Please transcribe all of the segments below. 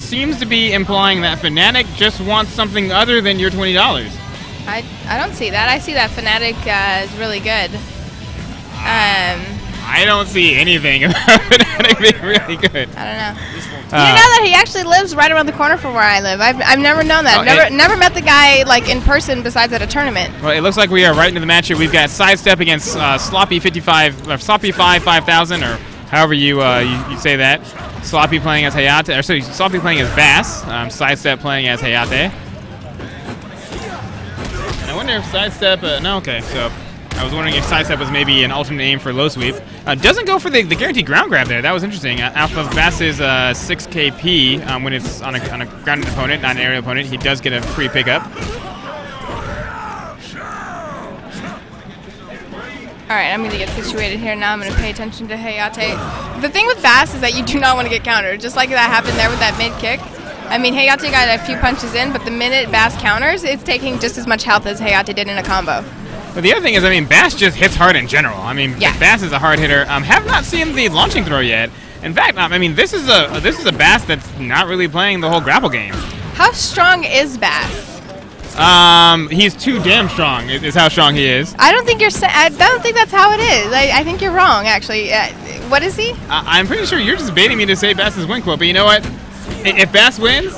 seems to be implying that Fnatic just wants something other than your $20. I don't see that. I see that Fnatic is really good. I don't see anything about Fnatic being really good. I don't know. You know that he actually lives right around the corner from where I live. I've never known that. Never met the guy like in person besides at a tournament. Well, it looks like we are right into the match here. We've got SideStep against Sloppy55000, or however you say that. Sloppy playing as Hayate, or sorry, Sloppy playing as Bass. SideStep playing as Hayate. I wonder if SideStep. No, okay. So I was wondering if SideStep was maybe an alternate name for low sweep. Doesn't go for the guaranteed ground grab there. That was interesting. Off of Bass's 6 KP, when it's on a grounded opponent, not an aerial opponent, he does get a free pickup. All right, I'm going to get situated here now. I'm going to pay attention to Hayate. The thing with Bass is that you do not want to get countered, just like that happened there with that mid kick. I mean, Hayate got a few punches in, but the minute Bass counters, it's taking just as much health as Hayate did in a combo. But the other thing is, I mean, Bass just hits hard in general. I mean, yeah. Bass is a hard hitter. Have not seen the launching throw yet. In fact, I mean, this is a Bass that's not really playing the whole grapple game. How strong is Bass? He's too damn strong. Is how strong he is. I don't think I don't think that's how it is. I think you're wrong, actually. What is he? I'm pretty sure you're just baiting me to say Bass's win quote. But you know what? If Bass wins,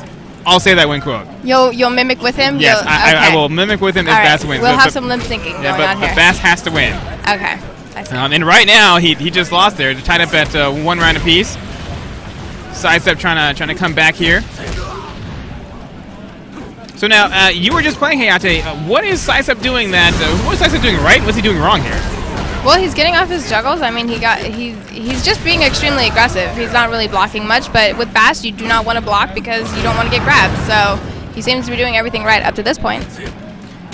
I'll say that win quote. You'll mimic with him? Yes, I will mimic with him if Bass wins. We'll have some lip syncing going on here. But Bass has to win. Okay. I see. And right now, he just lost there. They're tied up at 1 round apiece. SideStep trying to come back here. So now, you were just playing Hayate. What is SideStep doing what is SideStep doing right? What's he doing wrong here? Well, he's getting off his juggles. I mean, he's just being extremely aggressive. He's not really blocking much, but with Bass, you do not want to block because you don't want to get grabbed. So he seems to be doing everything right up to this point.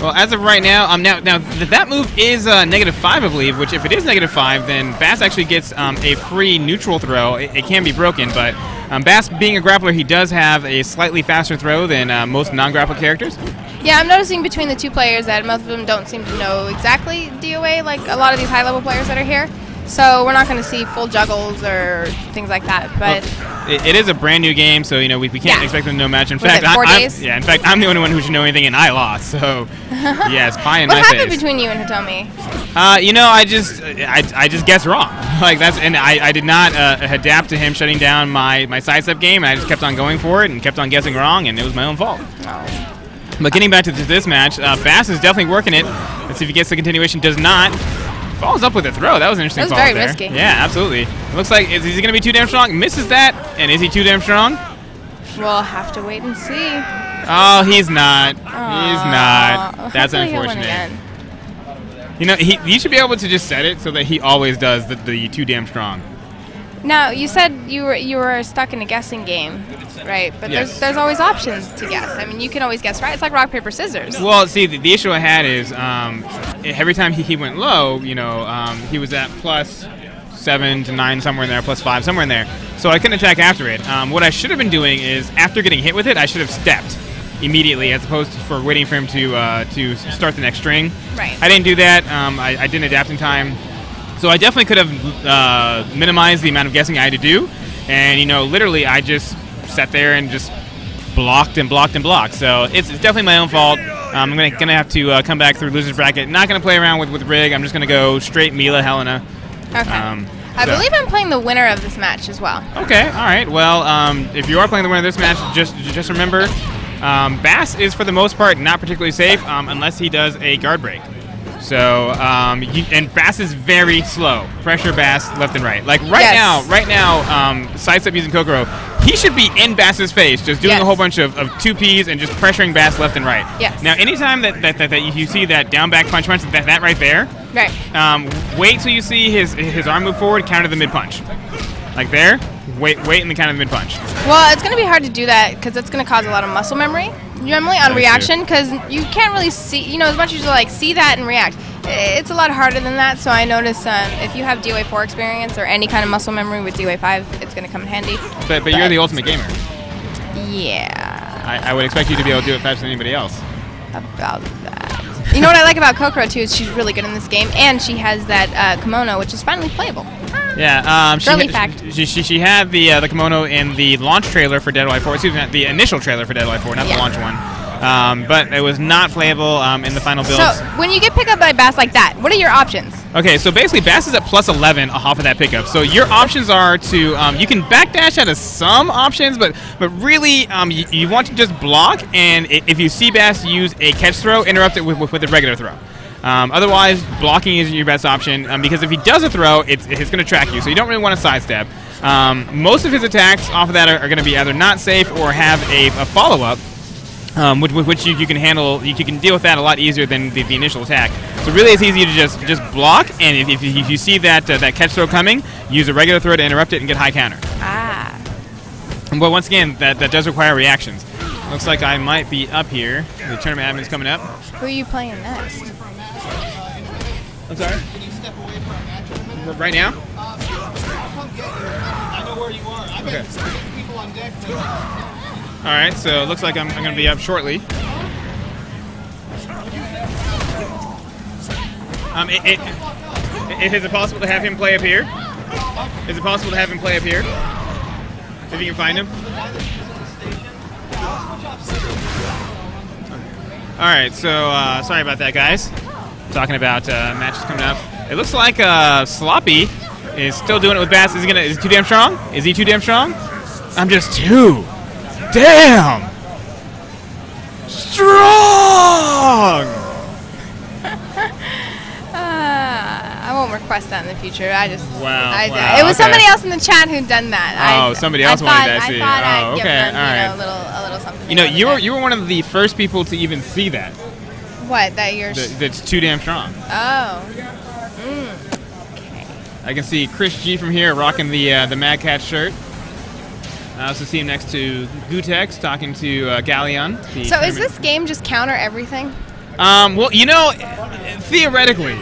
Well, as of right now, now that move is -5, I believe. Which, if it is -5, then Bass actually gets a free neutral throw. It can be broken, but Bass, being a grappler, he does have a slightly faster throw than most non-grapple characters. Yeah, I'm noticing between the two players that most of them don't seem to know exactly DoA, like a lot of these high-level players that are here. So we're not going to see full juggles or things like that. But it is a brand new game, so you know we can't expect them to know much. In fact, 4 days? In fact, I'm the only one who should know anything, and I lost. So yes, pie in my face. What happened between you and Hitomi? You know, I just guessed wrong. Like I did not adapt to him shutting down my SideStep game. I just kept on going for it and kept on guessing wrong, and it was my own fault. Oh. But getting back to this match, Bass is definitely working it. Let's see if he gets the continuation. Does not. Follows up with a throw. That was an interesting follow there. That was very risky. Yeah, absolutely. It looks like, is he going to be too damn strong? Misses that. And is he too damn strong? We'll have to wait and see. Oh, he's not. He's not. That's unfortunate. You know, you should be able to just set it so that he always does the too damn strong. Now, you said you were stuck in a guessing game, right? But yes. there's always options to guess. I mean, you can always guess right. It's like rock, paper, scissors. Well, see, the issue I had is every time he went low, you know, he was at +7 to 9 somewhere in there, +5 somewhere in there. So I couldn't attack after it. What I should have been doing is after getting hit with it, I should have stepped immediately as opposed to for waiting for him to start the next string. Right. I didn't do that. I didn't adapt in time. So I definitely could have minimized the amount of guessing I had to do. And, you know, literally I just sat there and just blocked and blocked and blocked. So it's definitely my own fault. I'm going to have to come back through loser's bracket. Not going to play around with Rig. I'm just going to go straight Mila Helena. Okay. I believe I'm playing the winner of this match as well. Okay, all right. Well, if you are playing the winner of this match, just remember, Bass is for the most part not particularly safe unless he does a guard break. So, and Bass is very slow. Pressure Bass left and right. Like right now, SideStep using Kokoro, he should be in Bass's face, just doing a whole bunch of 2Ps and just pressuring Bass left and right. Yes. Now, anytime that you see that down back punch, that right there, right. Wait till you see his arm move forward, counter the mid punch. Like there, wait in the counter the mid punch. Well, it's going to be hard to do that because it's going to cause a lot of muscle memory. Normally on reaction, because you can't really see, you know, as much as you like see that and react. It's a lot harder than that, so I notice if you have DoA4 experience or any kind of muscle memory with DoA5, it's going to come in handy. But you're the ultimate gamer. Yeah. I would expect you to be able to do it faster than anybody else. About that. You know what I like about Kokoro too is she's really good in this game, and she has that kimono, which is finally playable. Yeah, Girly fact. She had the kimono in the launch trailer for DoA5. Excuse me, the initial trailer for DoA5, not the launch one. But it was not playable in the final build. So when you get picked up by Bass like that, what are your options? Okay, so basically Bass is at plus 11 off of that pickup. So your options are to you can backdash out of some options, but really you want to just block, and if you see Bass use a catch throw, interrupt it with a regular throw. Otherwise, blocking is your best option because if he does a throw, it's going to track you, so you don't really want to sidestep. Most of his attacks off of that are going to be either not safe or have a follow-up. Which you can handle, you can deal with that a lot easier than the initial attack. So really, it's easy to just block, and if you see that catch throw coming, use a regular throw to interrupt it and get high counter. Ah. But once again, that does require reactions. Looks like I might be up here. The tournament admin's coming up. Who are you playing next? I'm sorry. Right now? I know where you are. I've got 6 people on deck. All right, so it looks like I'm going to be up shortly. Is it possible to have him play up here? Is it possible to have him play up here? If you can find him. All right, so sorry about that, guys. Talking about matches coming up. It looks like Sloppy is still doing it with Bass. Is he too damn strong? Is he too damn strong? I'm just too damn strong. I won't request that in the future. I just wow. It was somebody else in the chat who'd done that. Somebody else wanted that. I thought I'd give them, right. a little something. You know, you were one of the first people to even see that. What? That you're. That's too damn strong. Oh. Okay. I can see Chris G from here rocking the Mad Cat shirt. I also see him next to Gutex talking to Galleon. So is this game just counter everything? Well, you know, theoretically,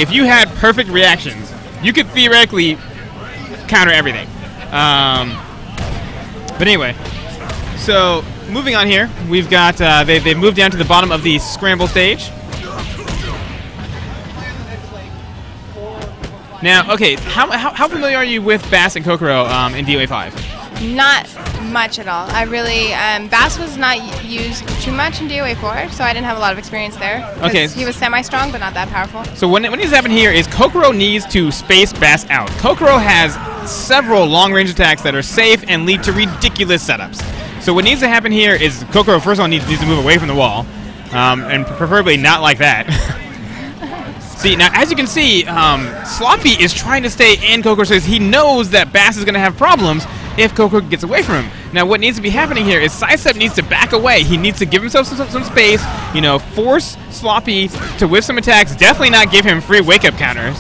if you had perfect reactions, you could theoretically counter everything. But anyway, so moving on here, we've got they've moved down to the bottom of the scramble stage. Now, okay, how familiar are you with Bass and Kokoro in DoA5? Not much at all. I really Bass was not used too much in DoA4, so I didn't have a lot of experience there. Okay, he was semi-strong, but not that powerful. So what needs to happen here is Kokoro needs to space Bass out. Kokoro has several long-range attacks that are safe and lead to ridiculous setups. So what needs to happen here is Kokoro first of all needs to move away from the wall, and preferably not like that. See, now as you can see, Sloppy is trying to stay in Kokoro because he knows that Bass is going to have problems if Kokoro gets away from him. Now what needs to be happening here is SideStep needs to back away. He needs to give himself some space, you know, force Sloppy to whiff some attacks, definitely not give him free wake-up counters.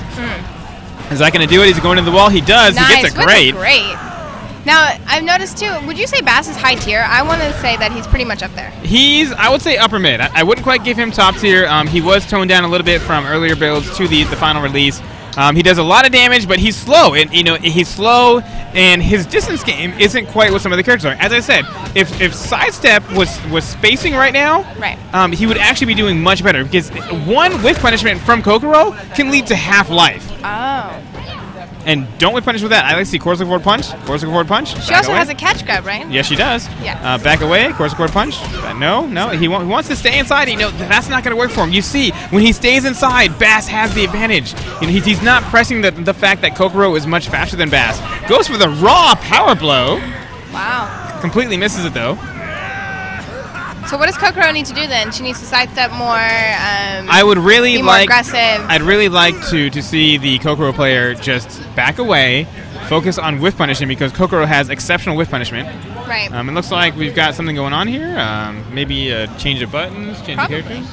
Is that going to do it? He's going into the wall. He does. Nice. He gets a great. Now, I've noticed too, would you say Bass is high tier? I want to say that he's pretty much up there. He's, I would say, upper mid. I wouldn't quite give him top tier. He was toned down a little bit from earlier builds to the final release. He does a lot of damage, but he's slow. And, you know, he's slow, and his distance game isn't quite what some of the characters are. As I said, if SideStep was spacing right now, he would actually be doing much better because one whiff punishment from Kokoro can lead to half life. Oh. And don't whip punish with that. I like to see Corsica forward punch. Corsica forward punch. She also has a catch grab, right? Yes, she does. Yeah. Back away. Corsica forward punch. No. He wants to stay inside. You know, that's not going to work for him. You see, when he stays inside, Bass has the advantage. You know, he's not pressing the fact that Kokoro is much faster than Bass. Goes for the raw power blow. Wow. Completely misses it, though. So what does Kokoro need to do then? She needs to sidestep more. I would really be more aggressive. I'd really like to see the Kokoro player just back away, focus on whiff punishing because Kokoro has exceptional whiff punishment. Right. It looks like we've got something going on here. Maybe a change of buttons, change of characters.